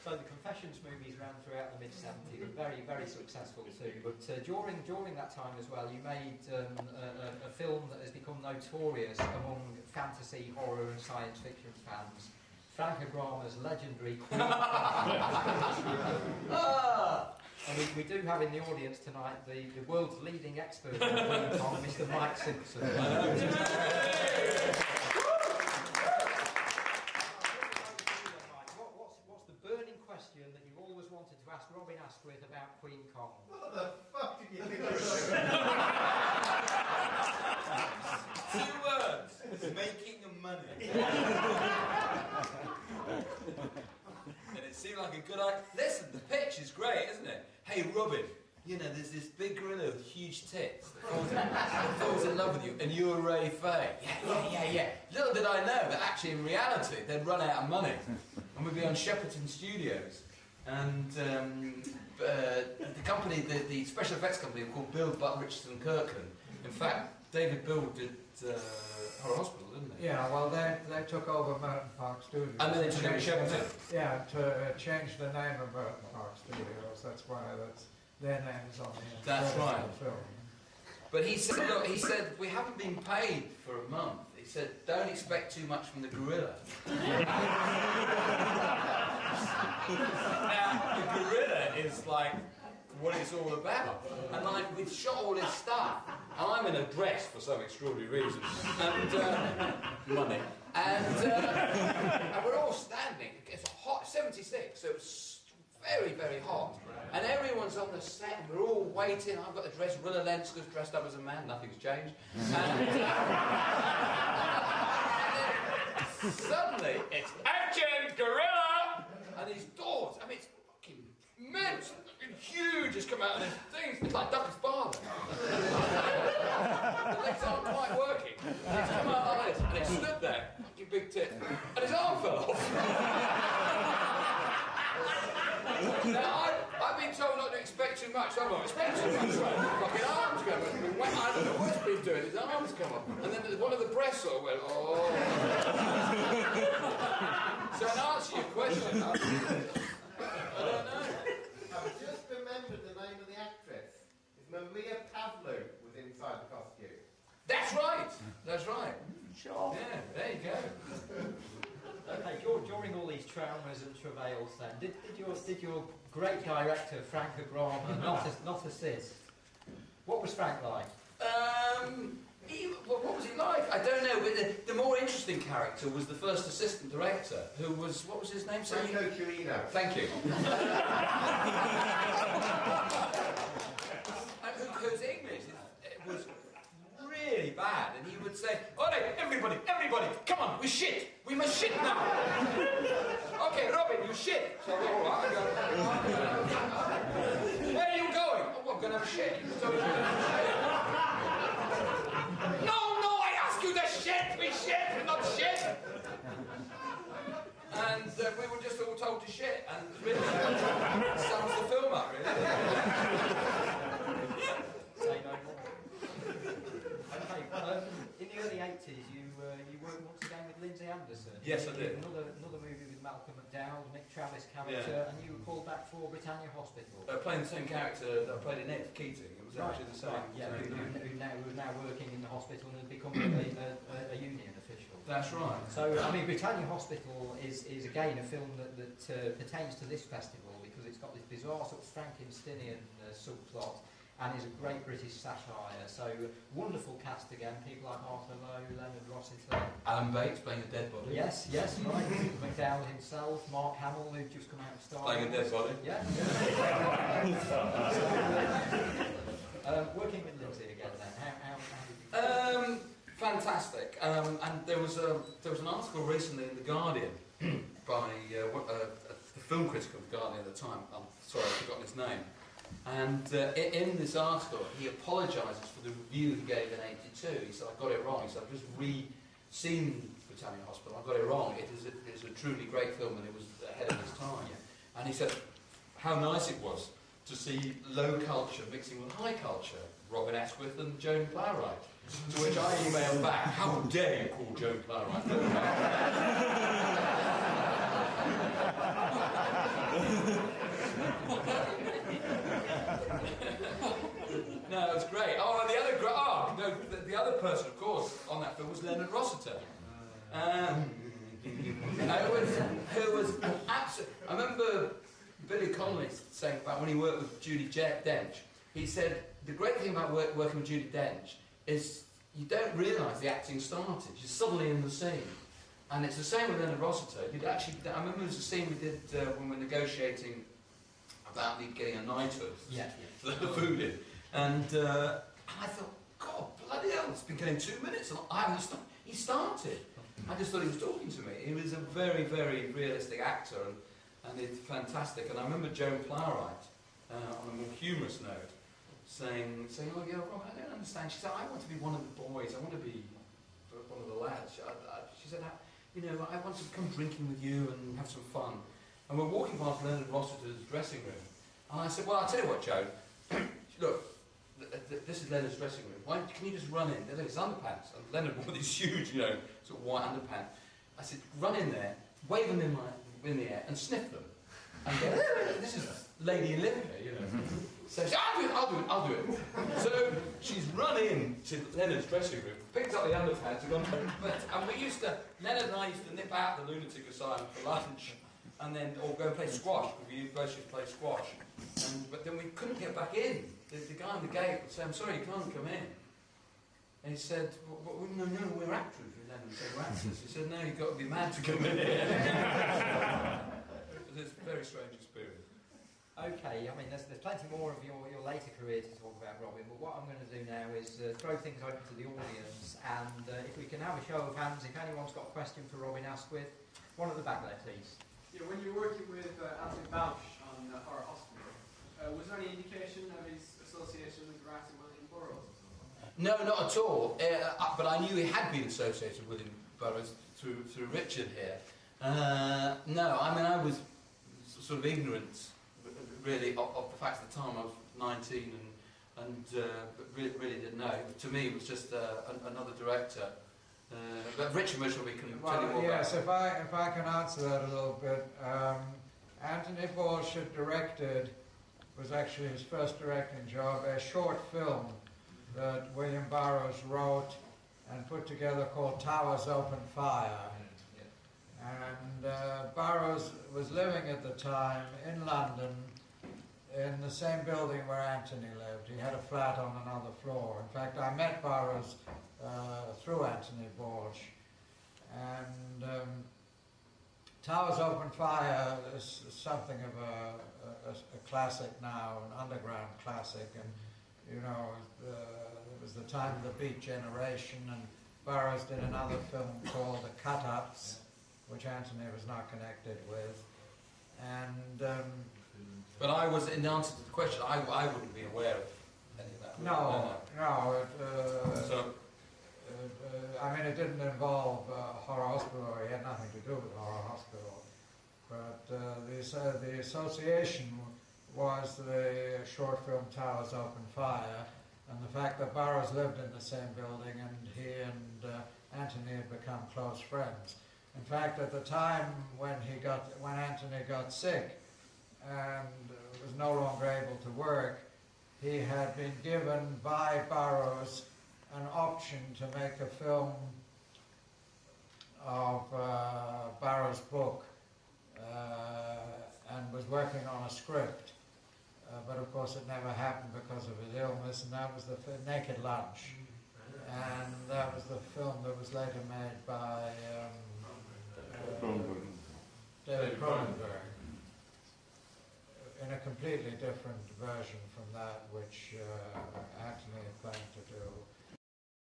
So the Confessions movies ran throughout the mid-70s, were very, very successful too. But during that time as well, you made a film that has become notorious among fantasy, horror and science fiction fans. Frank Agrama's legendary Queen. And we do have in the audience tonight the world's leading expert on Queen Kong, Mr. Mike Simpson. What's the burning question that you've always wanted to ask Robin Askwith about Queen Kong? What the fuck did you think of? 2 words. Making money. And it seemed like a good idea. Listen, the pitch is great, isn't it? Hey, Robin, you know, there's this big gorilla with huge tits that falls in love with you, and you're Ray Fay. Yeah. Little did I know that actually in reality they'd run out of money, and we'd be on Shepperton Studios. And the company, the special effects company, were called Bill, Butt, Richardson, Kirkland. In fact, David Bill did Horror Hospital, didn't they? Yeah, well, they took over Merton Park Studios. And then they took over Shepperton. Yeah, to change the name of Merton Park Studios. That's why their name is on the That's right. film. But he said, look, he said, we haven't been paid for a month. He said, don't expect too much from the gorilla. Now, the gorilla is like what it's all about. And like, we've shot all this stuff. And I'm in a dress for some extraordinary reason. And money. And we're all standing. It's hot, 76, so it's very, very hot. And everyone's on the set, and we're all waiting. I've got the dress, Rilla Lenska's dressed up as a man, nothing's changed. And then suddenly, it's action, gorilla! And these doors, I mean, it's fucking immense, fucking huge, has come out of these things. It's like Ducker's Barber. The legs aren't quite working. And it's come out like this, and it stood there, fucking big tit, and his arm fell off. Now, I've been told not to expect too much, so I won't expect too much. Fucking arms go up. I don't know what he's been doing, his arms come up. And then one of the breasts sort of went, oh. So in answer to your question, I don't know. I've just remembered the name of the actress. It's Maria Pavlou was inside the costume. That's right, that's right. Sure. Yeah, there you go. Okay, during all these traumas and travails then, did your great director Frank Agrama not assist? What was Frank like? What was he like? I don't know, but the more interesting character was the first assistant director, who was, what was his name? Franco Chirino. Thank you. And whose English was really bad, and he would say, "Alright, everybody, come on, we shit! We must shit now!" Okay, Robin, you shit! So, where are you going? Oh, I'm going to have a shit. No, I ask you to shit! We shit, not shit! And we were just all told to shit, and really sums the film up, really. Say no more. Okay, in the early 80s, you worked once again with Lindsay Anderson. Yes, I did. Another movie with Malcolm McDowell, Nick Travis character, and you were called back for Britannia Hospital. Playing the same character that I played in It, Keating. It was actually the same. Right, yeah, who's now working in the hospital and has become a union official. That's right. So, I mean, Britannia Hospital is again a film that pertains to this festival because it's got this bizarre sort of Frankensteinian subplot. And is a great British satire. So, wonderful cast again. People like Arthur Lowe, Leonard Rossiter. Alan Bates playing a dead body. Yes, right. McDowell himself, Mark Hamill, who'd just come out of Star Wars. Playing a dead body. Yeah. Working with Lindsay again then, how did you fantastic. And there was an article recently in The Guardian by the film critic of The Guardian at the time. I'm sorry, I've forgotten his name. And in this article, he apologises for the review he gave in '82. He said, I got it wrong. He said, I've just seen Britannia Hospital, I got it wrong. It is a truly great film and it was ahead of its time. Yeah. And he said how nice it was to see low culture mixing with high culture, Robin Askwith and Joan Plowright. To which I emailed back, how dare you call Joan Plowright low culture? other person, of course, on that film was Leonard Rossiter. Who was absolutely... I remember Billy Connolly saying about when he worked with Judi Dench, he said, the great thing about working with Judi Dench is you don't realise the acting started. You're suddenly in the scene. And it's the same with Leonard Rossiter. You'd actually... I remember there was a scene we did when we were negotiating about me getting a knighthood for the food in. And I thought, God, bloody hell, it's been getting 2 minutes and I haven't started. He started. I just thought he was talking to me. He was a very, very realistic actor and it's fantastic. And I remember Joan Plowright, on a more humorous note, saying, oh yeah, Rob, I don't understand. She said, I want to be one of the boys. I want to be one of the lads. She said, you know, I want to come drinking with you and have some fun. And we're walking past Leonard Rossiter's dressing room. And I said, well, I'll tell you what, Joan. Look, this is Leonard's dressing room. Why can you just run in? There's his underpants. And Leonard wore these huge, you know, sort of white underpants. I said, run in there, wave them in the air, and sniff them. And go, this is Lady Olympia, you know. So she said, I'll do it. So she's run in to Leonard's dressing room, picked up the underpants, and gone home. And Leonard and I used to nip out the lunatic asylum for lunch, and then, or go and play squash, because we both used to play squash. But then we couldn't get back in. The guy on the gate would say, I'm sorry, you can't come in. And he said, no, we're actors. Leonard said, we're actors. He said, no, you've got to be mad to come in here. It's a very strange experience. Okay, I mean, there's plenty more of your later career to talk about, Robin, but what I'm going to do now is throw things open to the audience, and if we can have a show of hands, if anyone's got a question for Robin Askwith, one at the back there, please. Yeah, when you were working with Anthony Bausch on Horror Hospital, was there any indication of his association with writing William Burroughs? No, not at all. But I knew he had been associated with him Burroughs through Richard here. No, I mean, I was sort of ignorant, really, of the fact at the time I was 19 and really didn't know. To me, it was just another director. But Richard Mitchell, we can tell you more yes, about. if I can answer that a little bit. Anthony Bausch had directed, was actually his first directing job, a short film that William Burroughs wrote and put together called Towers Open Fire. And Burroughs was living at the time in London in the same building where Anthony lived. He had a flat on another floor. In fact, I met Burroughs through Anthony Bausch. And Towers Open Fire is something of a classic now, an underground classic. And, you know, it was the time of the Beat Generation, and Burroughs did another film called The Cut-Ups, which Anthony was not connected with. And but I was, in answer to the question, I wouldn't be aware of any of that. no. So, I mean, it didn't involve Horror Hospital, or he had nothing to do with Horror Hospital. But the association was the short film Towers Open Fire, and the fact that Burroughs lived in the same building, and he and Anthony had become close friends. In fact, at the time when Anthony got sick and was no longer able to work, he had been given by Burroughs an option to make a film of Burroughs' book, and was working on a script. But of course it never happened because of his illness, and that was the Naked Lunch. And that was the film that was later made by David Cronenberg, in a completely different version from that which Anthony had planned to do.